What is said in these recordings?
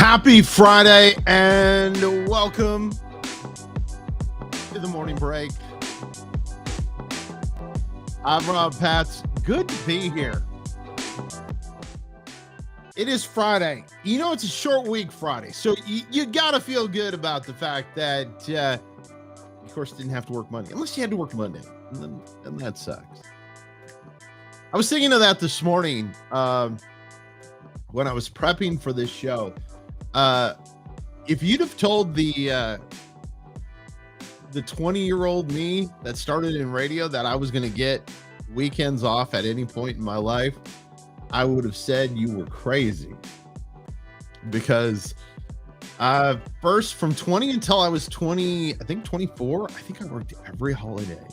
Happy Friday and welcome to the morning break. I'm Patz. Good to be here. It is Friday. You know, it's a short week Friday, so you got to feel good about the fact that, of course, didn't have to work Monday, unless you had to work Monday, and that sucks. I was thinking of that this morning when I was prepping for this show. If you'd have told the 20-year-old me that started in radio that I was going to get weekends off at any point in my life, I would have said you were crazy. Because first from 20 until I was 20, I think 24, I think I worked every holiday.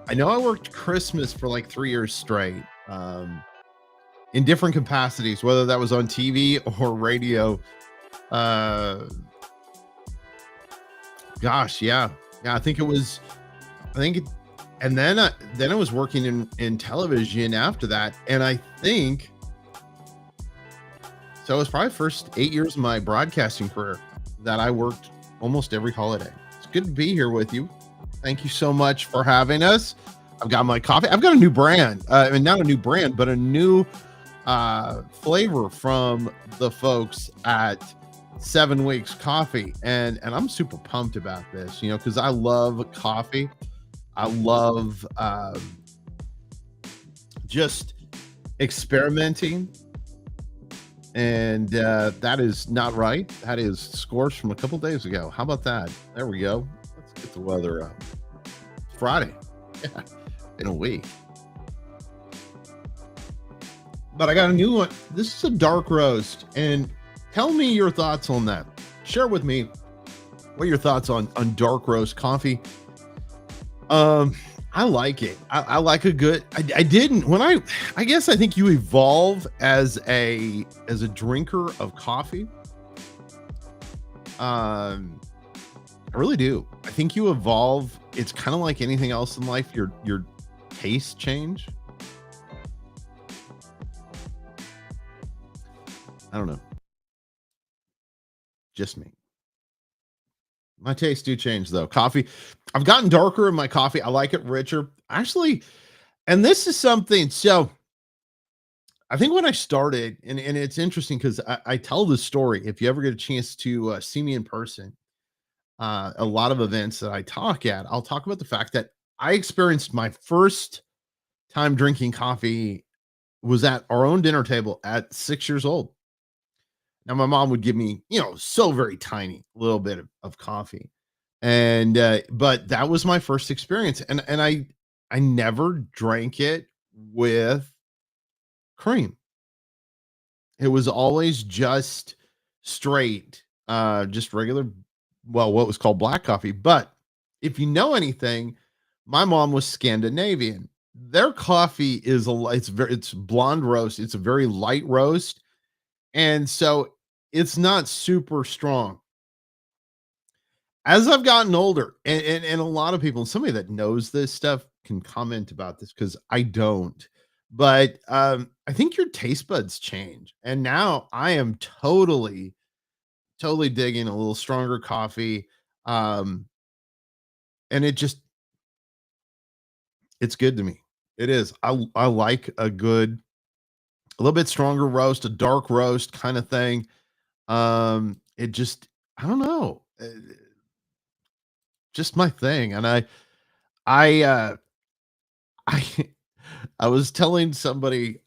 I know I worked Christmas for like 3 years straight, in different capacities, whether that was on TV or radio. I think it was, and then I was working in television after that. And I think, so it was probably first 8 years of my broadcasting career that I worked almost every holiday. It's good to be here with you. Thank you so much for having us. I've got my coffee. I've got a new brand, and not a new brand, but a new flavor from the folks at 7 Weeks Coffee, and I'm super pumped about this, you know, because I love coffee. I love just experimenting, and that is not right. That is scores from a couple days ago. How about that? There we go. Let's get the weather up. Friday, yeah, in a week. But I got a new one. This is a dark roast, and tell me your thoughts on that. Share with me what your thoughts on dark roast coffee. I like it. I like a good. I guess I think you evolve as a drinker of coffee. I really do. I think you evolve. It's kind of like anything else in life. Your tastes change. I don't know. Just me. My tastes do change though. Coffee, I've gotten darker in my coffee. I like it richer. Actually, and this is something. So I think when I started, and it's interesting because I tell this story. If you ever get a chance to see me in person, a lot of events that I talk at, I'll talk about the fact that I experienced my first time drinking coffee was at our own dinner table at 6 years old. Now, my mom would give me, you know, so very tiny little bit of coffee. And, but that was my first experience. And I never drank it with cream. It was always just straight, just regular, well, what was called black coffee. But if you know anything, my mom was Scandinavian. Their coffee is it's blonde roast. It's a very light roast. And so it's not super strong. As I've gotten older, and a lot of people, and somebody that knows this stuff can comment about this because I don't, but I think your taste buds change. And now I am totally digging a little stronger coffee. And it's good to me. It is. I like a little bit stronger roast, a dark roast kind of thing. It just, I don't know, just my thing. And I I was telling somebody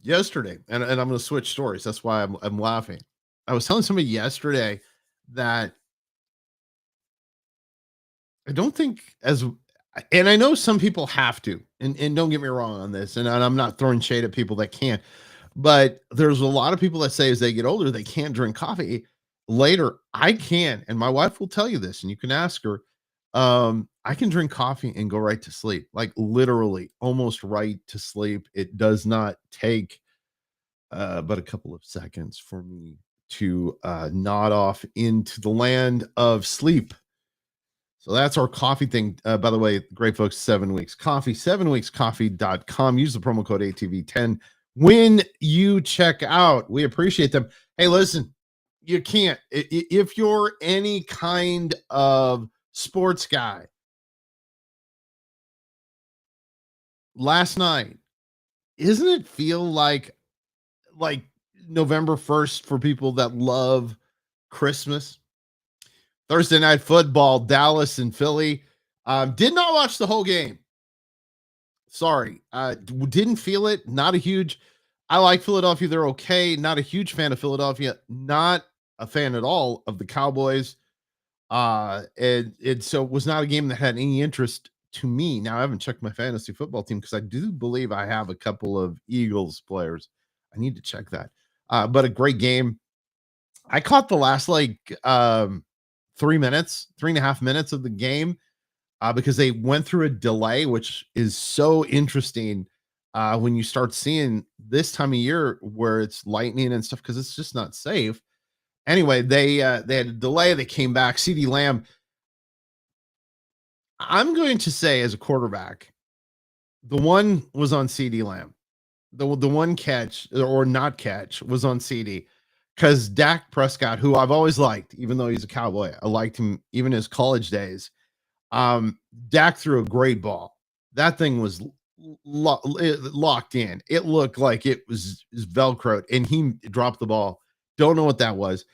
yesterday, and I'm going to switch stories. That's why I'm laughing. I was telling somebody yesterday that I don't think and I know some people have to, and don't get me wrong on this, and I'm not throwing shade at people that can't. But there's a lot of people that say as they get older, they can't drink coffee. Later, I can. And my wife will tell you this, and you can ask her. I can drink coffee and go right to sleep, like literally almost right to sleep. It does not take but a couple of seconds for me to nod off into the land of sleep. So that's our coffee thing. By the way, great folks, 7 Weeks Coffee, 7weekscoffee.com. Use the promo code ATV10 when you check out. We appreciate them. Hey, listen, You can't. If you're any kind of sports guy, last night, isn't it feel like November 1st for people that love Christmas? Thursday night football, Dallas and Philly. Did not watch the whole game. Sorry. Didn't feel it. Not a huge. I like Philadelphia. They're okay. Not a huge fan of Philadelphia. Not a fan at all of the Cowboys. And so it was not a game that had any interest to me. Now I haven't checked my fantasy football team because I do believe I have a couple of Eagles players. I need to check that. But a great game. I caught the last 3 minutes, 3.5 minutes of the game because they went through a delay, which is so interesting when you start seeing this time of year where it's lightning and stuff because it's just not safe. Anyway, they had a delay. They came back. CD Lamb. I'm going to say as a quarterback, the one was on CD Lamb. The one catch or not catch was on CD because Dak Prescott, who I've always liked, even though he's a Cowboy, I liked him even his college days. Dak threw a great ball. That thing was locked in. It looked like it was Velcroed, and he dropped the ball. Don't know what that was.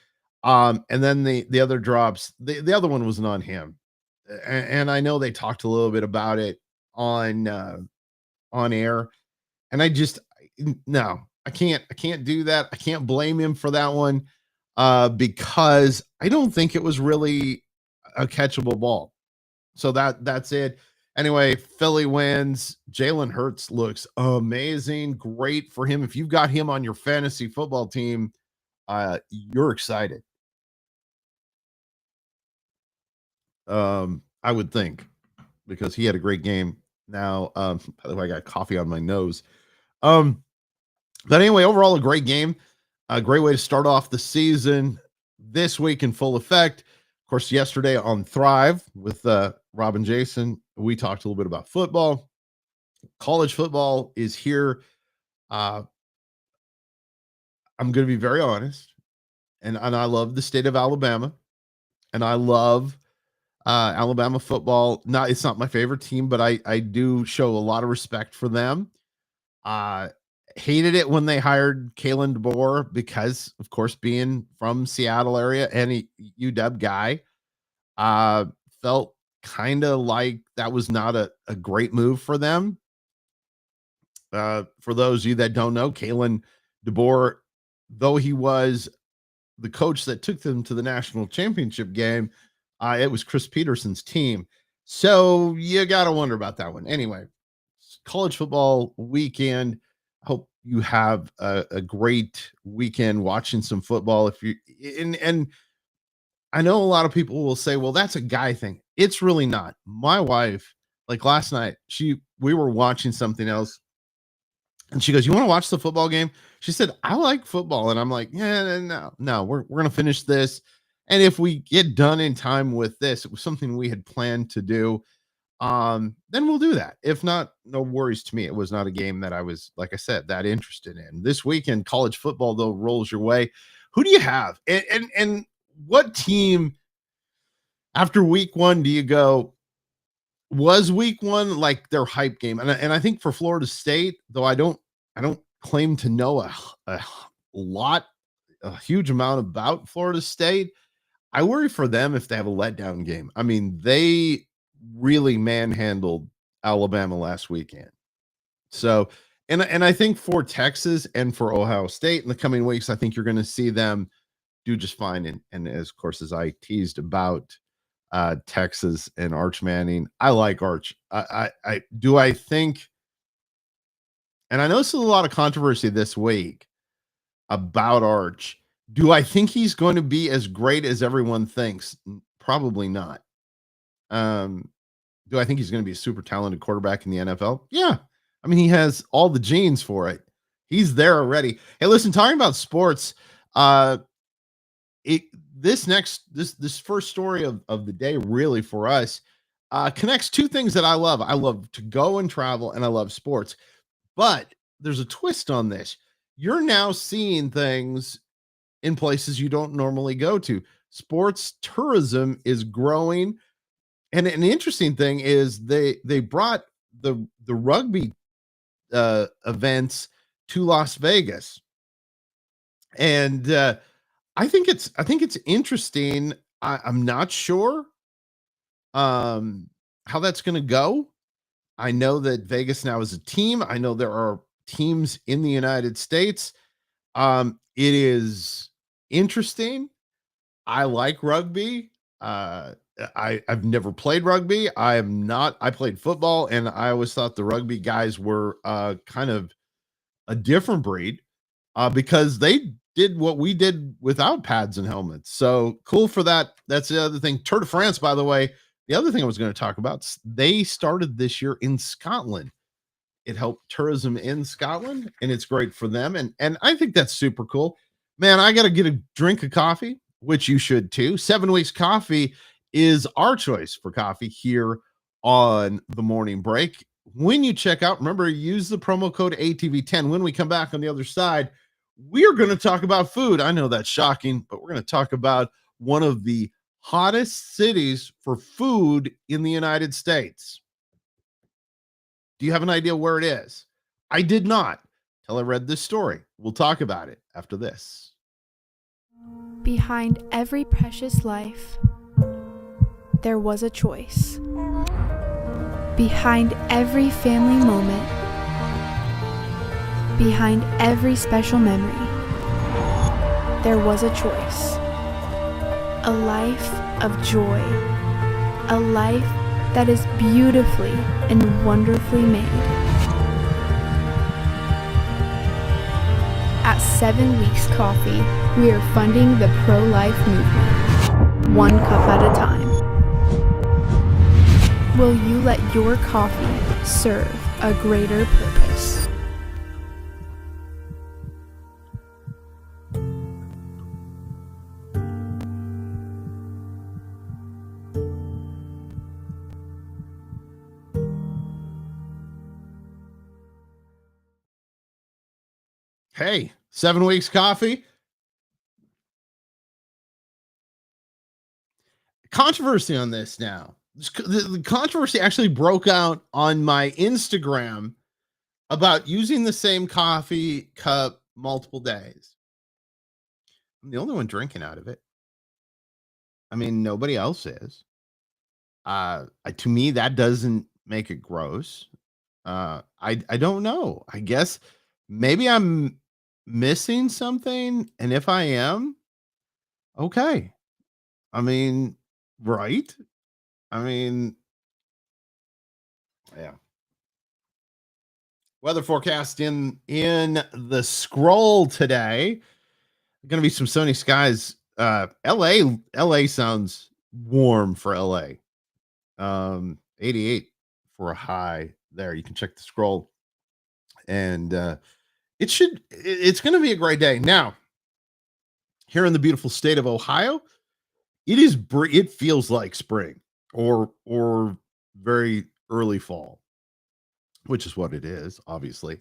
And then the other drops, the other one wasn't on him. And I know they talked a little bit about it on air. And no, I can't do that. I can't blame him for that one because I don't think it was really a catchable ball. So that's it. Anyway, Philly wins. Jalen Hurts looks amazing. Great for him. If you've got him on your fantasy football team, you're excited. I would think because he had a great game. Now, by the way, I got coffee on my nose. Um, but anyway, overall, a great game. A great way to start off the season this week in full effect. Of course, yesterday on Thrive with Rob and Jason, we talked a little bit about football. College football is here. I'm going to be very honest, and I love the state of Alabama, and I love Alabama football. It's not my favorite team, but I do show a lot of respect for them. Hated it when they hired Kalen DeBoer because, of course, being from Seattle area and a UW guy, felt kind of like that was not a great move for them. For those of you that don't know, Kalen DeBoer, though he was the coach that took them to the national championship game, it was Chris Peterson's team. So you got to wonder about that one. Anyway, college football weekend. Hope you have a great weekend watching some football. If you and I know a lot of people will say, well, that's a guy thing. It's really not. My wife, like last night, we were watching something else and she goes, "You want to watch the football game?" She said, "I like football." And I'm like, "Yeah, no, we're going to finish this. And if we get done in time with this, it was something we had planned to do. Then we'll do that. If not, no worries to me. It was not a game that I was, like I said, that interested in. This weekend, college football, though, rolls your way. Who do you have? And what team after week one do you go, was week one like their hype game? And I think for Florida State, though I don't claim to know a huge amount about Florida State. I worry for them if they have a letdown game. I mean, they really manhandled Alabama last weekend. So, and I think for Texas and for Ohio State in the coming weeks, I think you're going to see them do just fine. And as of course, as I teased about Texas and Arch Manning, I like Arch. I think, and I know this is a lot of controversy this week about Arch. Do I think he's going to be as great as everyone thinks? Probably not. Do I think he's going to be a super talented quarterback in the NFL? Yeah. I mean, he has all the genes for it. He's there already. Hey, listen, talking about sports, this first story of the day really for us connects two things that I love. I love to go and travel, and I love sports. But there's a twist on this. You're now seeing things in places you don't normally go to. Sports tourism is growing, and an interesting thing is they brought the rugby events to Las Vegas, and I think it's interesting. I'm not sure um, how that's going to go. I know that Vegas now is a team. I know there are teams in the United States. It is interesting. I like rugby. Uh, I've never played rugby. I am not. I played football, and I always thought the rugby guys were kind of a different breed because they did what we did without pads and helmets. So cool for that. That's the other thing. Tour de France, by the way. The other thing I was going to talk about, they started this year in Scotland. It helped tourism in Scotland, and it's great for them. And I think that's super cool. Man, I got to get a drink of coffee, which you should too. 7 Weeks Coffee is our choice for coffee here on the morning break. When you check out, remember, use the promo code ATV10. When we come back on the other side, we are going to talk about food. I know that's shocking, but we're going to talk about one of the hottest cities for food in the United States. Do you have an idea where it is? I did not till I read this story. We'll talk about it after this. Behind every precious life, there was a choice. Behind every family moment, behind every special memory, there was a choice. A life of joy, a life that is beautifully and wonderfully made. At 7 Weeks Coffee, we are funding the pro-life movement, one cup at a time. Will you let your coffee serve a greater purpose? Hey, 7 Weeks Coffee. Controversy on this now. The controversy actually broke out on my Instagram about using the same coffee cup multiple days. I'm the only one drinking out of it. I mean, nobody else is. To me, that doesn't make it gross. I don't know. I guess maybe I'm missing something, and if I am, okay. I mean, right? I mean, yeah. Weather forecast in the scroll today. Going to be some sunny skies. LA sounds warm for LA. 88 for a high there. You can check the scroll, and it's going to be a great day. Now, here in the beautiful state of Ohio, it feels like spring or very early fall, which is what it is, obviously.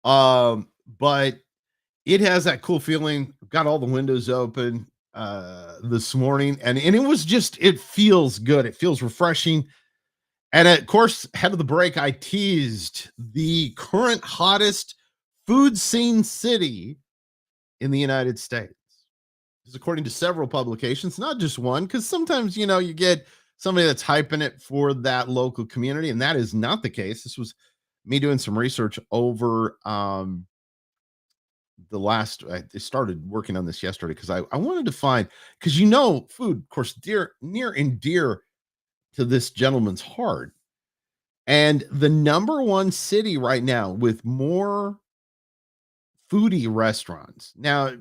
But it has that cool feeling. Got all the windows open this morning, and it feels good. It feels refreshing. And of course, ahead of the break, I teased the current hottest food scene city in the United States. This is according to several publications, not just one, because sometimes, you get somebody that's hyping it for that local community, and that is not the case. This was me doing some research over I started working on this yesterday because I wanted to find, because food, of course, near and dear to this gentleman's heart. And the number one city right now with more foodie restaurants. Now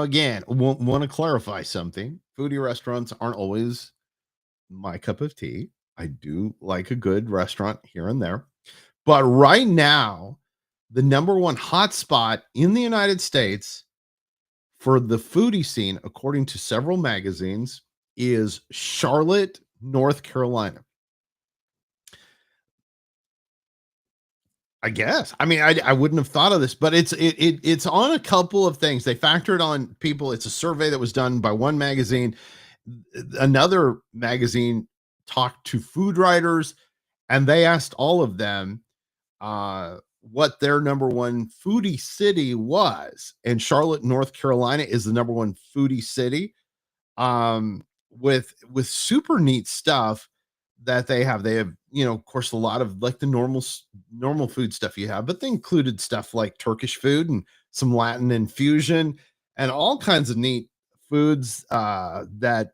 again, want to clarify something. Foodie restaurants aren't always my cup of tea. I do like a good restaurant here and there. But right now, the number one hotspot in the United States for the foodie scene, according to several magazines, is Charlotte, North Carolina. I guess. I mean, I wouldn't have thought of this, but it's on a couple of things. They factored on people. It's a survey that was done by one magazine. Another magazine talked to food writers, and they asked all of them what their number one foodie city was. And Charlotte, North Carolina is the number one foodie city. With super neat stuff that they have. They have, of course, a lot of like the normal food stuff you have, but they included stuff like Turkish food and some Latin infusion and all kinds of neat foods that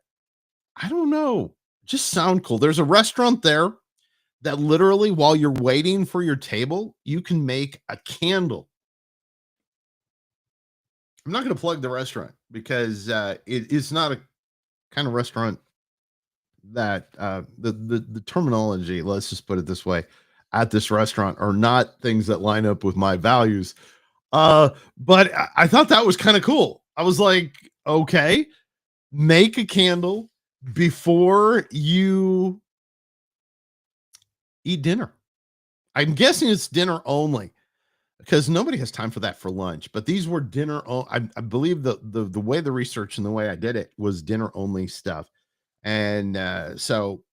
I don't know, just sound cool. There's a restaurant there that literally, while you're waiting for your table, you can make a candle. I'm not going to plug the restaurant because it is not a kind of restaurant that the terminology, let's just put it this way, at this restaurant are not things that line up with my values. But I thought that was kind of cool. I was like, okay, make a candle before you eat dinner. I'm guessing it's dinner only because nobody has time for that for lunch. But these were dinner. I believe the way the research and the way I did it was dinner only stuff. And so,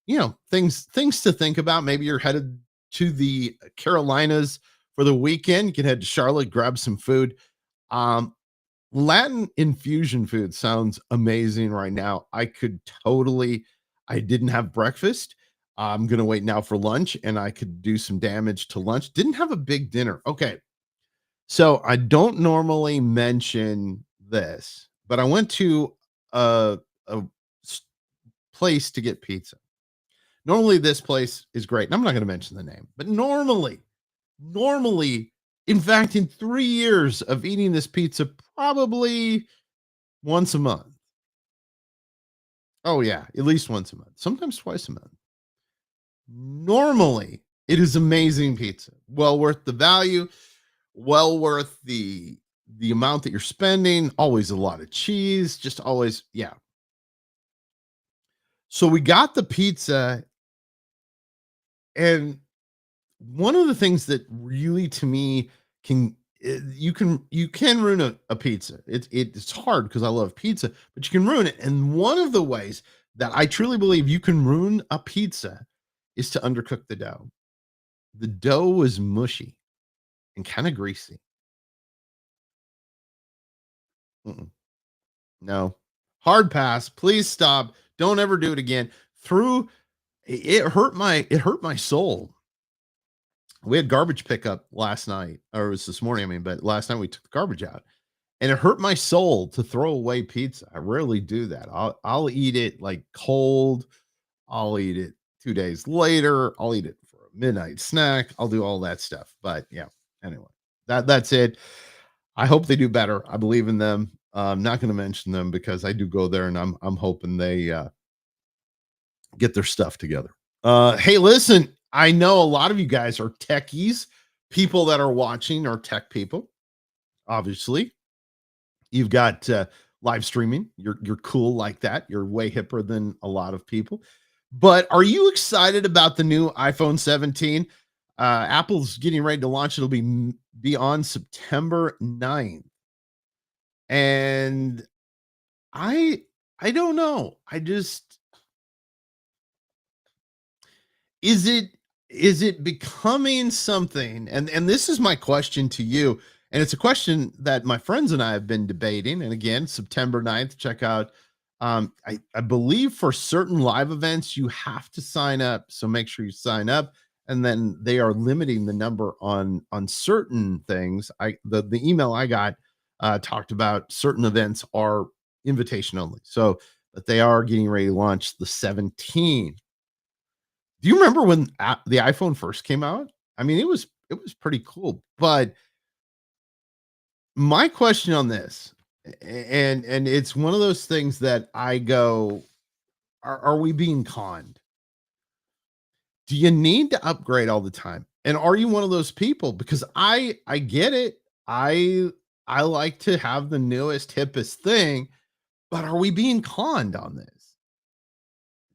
things to think about. Maybe you're headed to the Carolinas for the weekend. You can head to Charlotte, grab some food. Um, Latin infusion food sounds amazing right now. I didn't have breakfast. I'm going to wait now for lunch and I could do some damage to lunch. Didn't have a big dinner. Okay. So I don't normally mention this, but I went to a s- place to get pizza. Normally, this place is great. And I'm not going to mention the name, but normally, in fact, in 3 years of eating this pizza, probably once a month. Oh, yeah, at least once a month, sometimes twice a month. Normally, it is amazing pizza. Well worth the value, well worth the amount that you're spending. Always a lot of cheese, just always, yeah. So we got the pizza, and one of the things that really to me can you can ruin a pizza. It's hard because I love pizza, but you can ruin it. And one of the ways that I truly believe you can ruin a pizza is to undercook the dough. The dough was mushy and kind of greasy. Mm-mm. No. Hard pass. Please stop. Don't ever do it again. Through it hurt my soul. We had garbage pickup last night, or it was this morning, I mean, but last night we took the garbage out. And it hurt my soul to throw away pizza. I rarely do that. I'll eat it like cold. I'll eat it 2 days later. I'll eat it for a midnight snack. I'll do all that stuff. But yeah, anyway, that's it. I hope they do better. I believe in them. I'm not going to mention them because I do go there and I'm hoping they get their stuff together. Hey, listen, I know a lot of you guys are techies. People that are watching are tech people, obviously. You've got live streaming. You're cool like that. You're way hipper than a lot of people. But are you excited about the new iPhone 17? Apple's getting ready to launch. It'll be on September 9th. And I I don't know. Is it is it becoming something, and this is my question to you, and it's a question that my friends and I have been debating. And again, September 9th, check out, I believe for certain live events you have to sign up, so make sure you sign up. And then they are limiting the number on certain things. The email I got talked about certain events are invitation only, so but they are getting ready to launch the 17. Do you remember when the iPhone first came out? I mean, it was pretty cool, but my question on this, and it's one of those things that I go, are we being conned? Do you need to upgrade all the time? And are you one of those people? Because I get it. I like to have the newest, hippest thing, but are we being conned on this?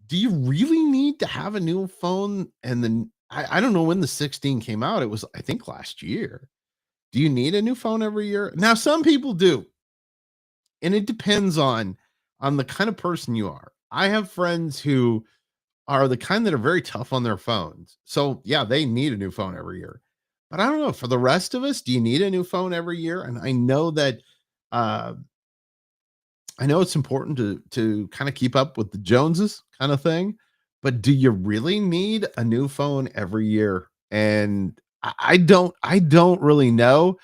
Do you really need to have a new phone and then I don't know when the 16 came out. It was, I think, last year. Do you need a new phone every year? Now, some people do, and it depends on the kind of person you are. I have friends who are the kind that are very tough on their phones. So, yeah, they need a new phone every year. But I don't know, for the rest of us, do you need a new phone every year? And I know that uh I know it's important to kind of keep up with the Joneses kind of thing, but do you really need a new phone every year? And I don't really know.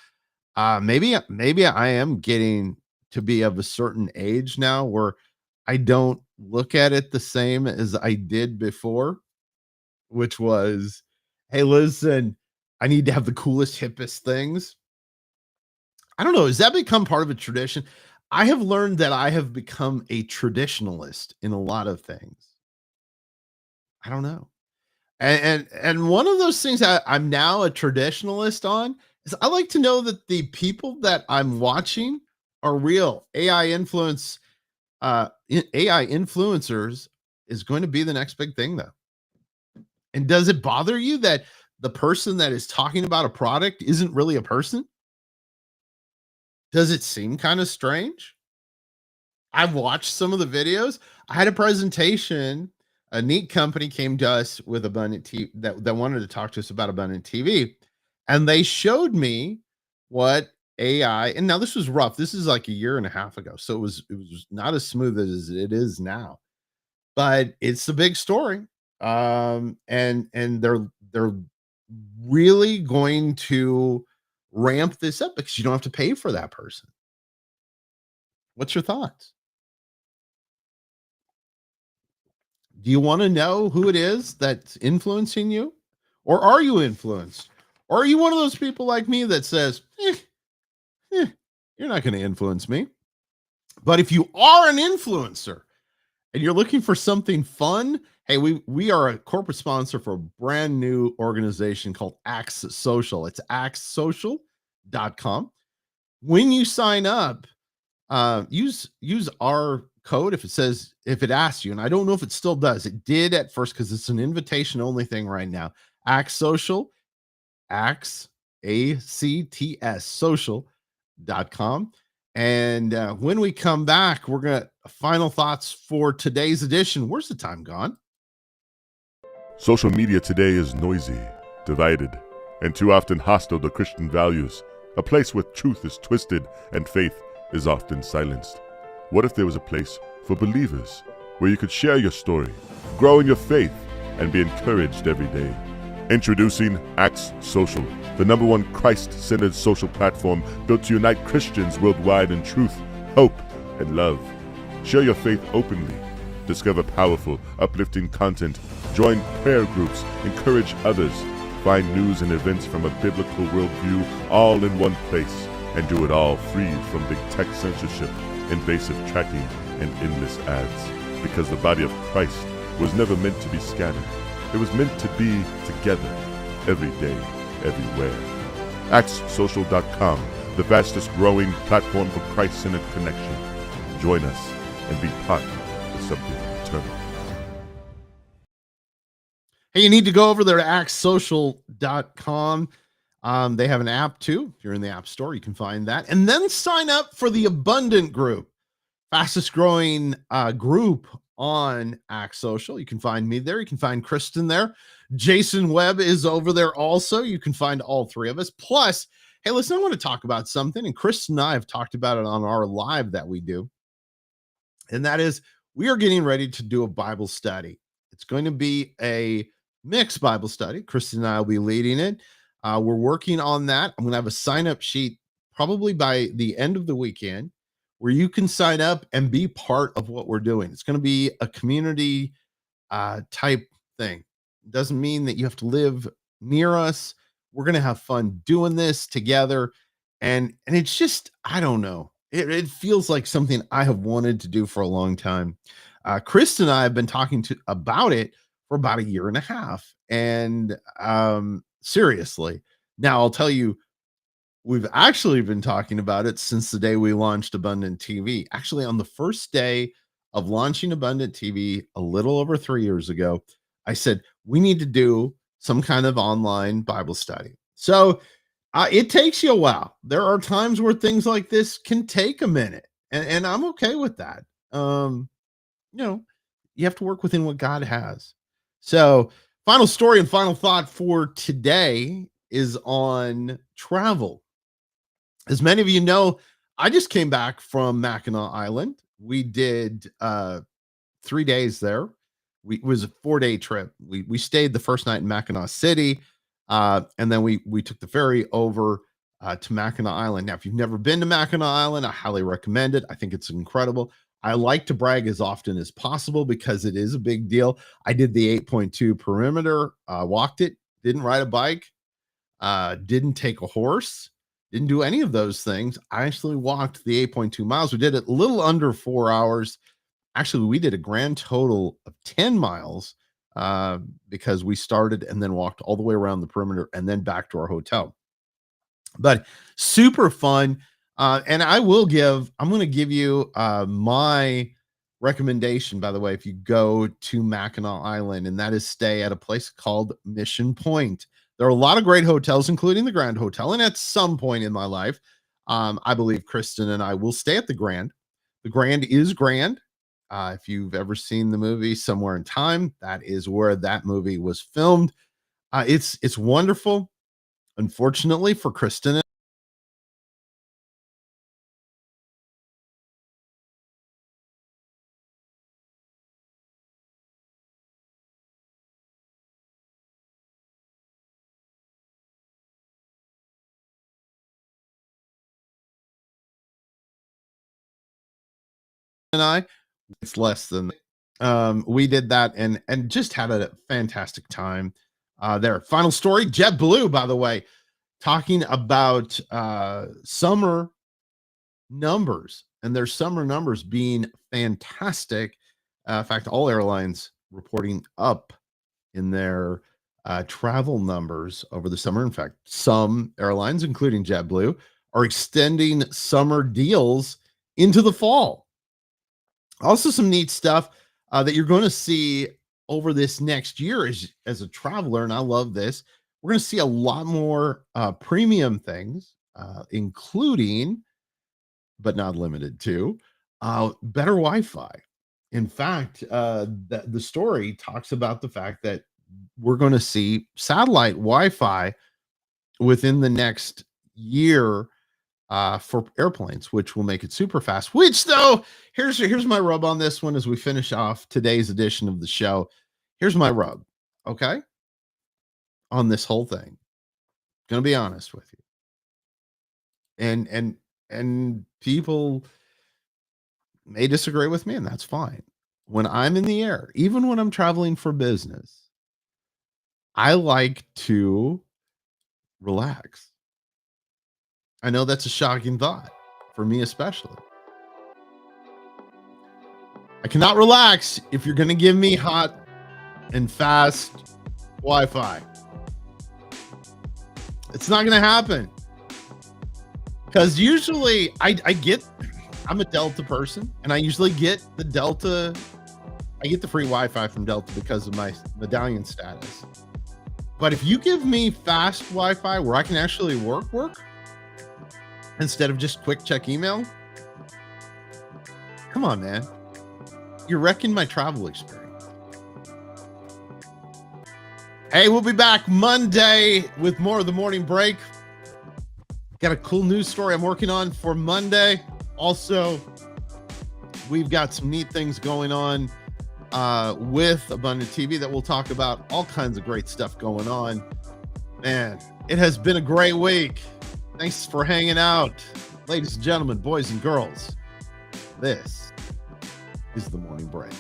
Maybe I am getting to be of a certain age now where I don't look at it the same as I did before, which was, hey, listen, I need to have the coolest, hippest things. I don't know. Has that become part of a tradition? I have learned that I have become a traditionalist in a lot of things. I don't know. And one of those things I'm now a traditionalist on is I like to know that the people that I'm watching are real. AI influencers is going to be the next big thing though. And does it bother you that the person that is talking about a product isn't really a person? Does it seem kind of strange? I've watched some of the videos. I had a presentation. A neat company came to us with Abundant TV that wanted to talk to us about Abundant TV. And they showed me what AI, and now this was rough. This is like a year and a half ago. So it was not as smooth as it is now, but it's a big story. And they're really going to ramp this up because you don't have to pay for that person. What's your thoughts? Do you want to know who it is that's influencing you? Or are you influenced? Or are you one of those people like me that says, eh, you're not going to influence me? But if you are an influencer and you're looking for something fun, hey, we are a corporate sponsor for a brand new organization called Axe Social. It's axesocial.com. When you sign up, use our code if it asks you, and I don't know if it still does. It did at first because it's an invitation only thing right now. Axe Social, Axe ACTS social.com. And when we come back, we're gonna final thoughts for today's edition. Where's the time gone? Social media today is noisy, divided, and too often hostile to Christian values, a place where truth is twisted and faith is often silenced. What if there was a place for believers where you could share your story, grow in your faith, and be encouraged every day? Introducing Axe Social, the #1 Christ-centered social platform built to unite Christians worldwide in truth, hope, and love. Share your faith openly. Discover powerful, uplifting content. Join prayer groups. Encourage others. Find news and events from a biblical worldview all in one place. And do it all free from big tech censorship, invasive tracking, and endless ads. Because the body of Christ was never meant to be scattered. It was meant to be together, every day, everywhere. AxeSocial.com, the fastest growing platform for Christ-centered connection. Join us and be part of something eternal. Hey, you need to go over there to axesocial.com. They have an app too. If you're in the App Store, you can find that. And then sign up for the Abundant Group, fastest growing group on Axe Social. You can find me there. You can find Kristen there. Jason Webb is over there also. You can find all three of us. Plus, hey, listen, I want to talk about something. And Kristen and I have talked about it on our live that we do. And that is, we are getting ready to do a Bible study. It's going to be a mixed Bible study. Kristen and I will be leading it. We're working on that. I'm going to have a sign-up sheet probably by the end of the weekend where you can sign up and be part of what we're doing. It's going to be a community type thing. It doesn't mean that you have to live near us. We're going to have fun doing this together. And it's just, I don't know. It feels like something I have wanted to do for a long time. Chris and I have been talking about it for about a year and a half. And seriously, now I'll tell you, we've actually been talking about it since the day we launched Abundant TV. Actually, on the first day of launching Abundant TV, a little over 3 years ago, I said, we need to do some kind of online Bible study. So it takes you a while. There are times where things like this can take a minute, and I'm okay with that. You know, you have to work within what God has. So, final story and final thought for today is on travel. As many of you know, I just came back from Mackinac Island. We did 3 days there. It was a 4-day trip. We stayed the first night in Mackinac City, and then we took the ferry over to Mackinac Island. Now, if you've never been to Mackinac Island, I highly recommend it. I think it's incredible. I like to brag as often as possible because it is a big deal. I did the 8.2 perimeter, walked it, didn't ride a bike, didn't take a horse, didn't do any of those things. I actually walked the 8.2 miles. We did it a little under 4 hours. Actually, we did a grand total of 10 miles because we started and then walked all the way around the perimeter and then back to our hotel. But super fun. And I'm going to give you my recommendation, by the way, if you go to Mackinac Island, and that is stay at a place called Mission Point. There are a lot of great hotels, including the Grand Hotel. And at some point in my life, I believe Kristen and I will stay at the Grand. The Grand is grand. If you've ever seen the movie Somewhere in Time, that is where that movie was filmed. It's wonderful. Unfortunately for Kristen and I, it's less than we did that and just had a fantastic time there. Final story, JetBlue, by the way, talking about summer numbers and their summer numbers being fantastic. In fact, all airlines reporting up in their travel numbers over the summer. In fact, some airlines, including JetBlue, are extending summer deals into the fall. Also, some neat stuff that you're going to see over this next year as a traveler, and I love this. We're going to see a lot more premium things, including, but not limited to, better Wi-Fi. In fact, the story talks about the fact that we're going to see satellite Wi-Fi within the next year for airplanes, which will make it super fast. Which, though, here's my rub on this one as we finish off today's edition of the show. Here's my rub, okay, on this whole thing. Gonna be honest with you, and people may disagree with me, and that's fine. When I'm in the air, even when I'm traveling for business, I like to relax. I know that's a shocking thought for me, especially. I cannot relax if you're going to give me hot and fast Wi-Fi. It's not going to happen. Because usually I'm a Delta person, and I usually get the Delta. I get the free Wi-Fi from Delta because of my medallion status. But if you give me fast Wi-Fi where I can actually work, instead of just quick check email, come on, man. You're wrecking my travel experience. Hey, we'll be back Monday with more of the morning break. Got a cool news story I'm working on for Monday. Also, we've got some neat things going on with Abundant TV that we'll talk about. All kinds of great stuff going on. Man, it has been a great week. Thanks for hanging out. Ladies and gentlemen, boys and girls, this is the morning break.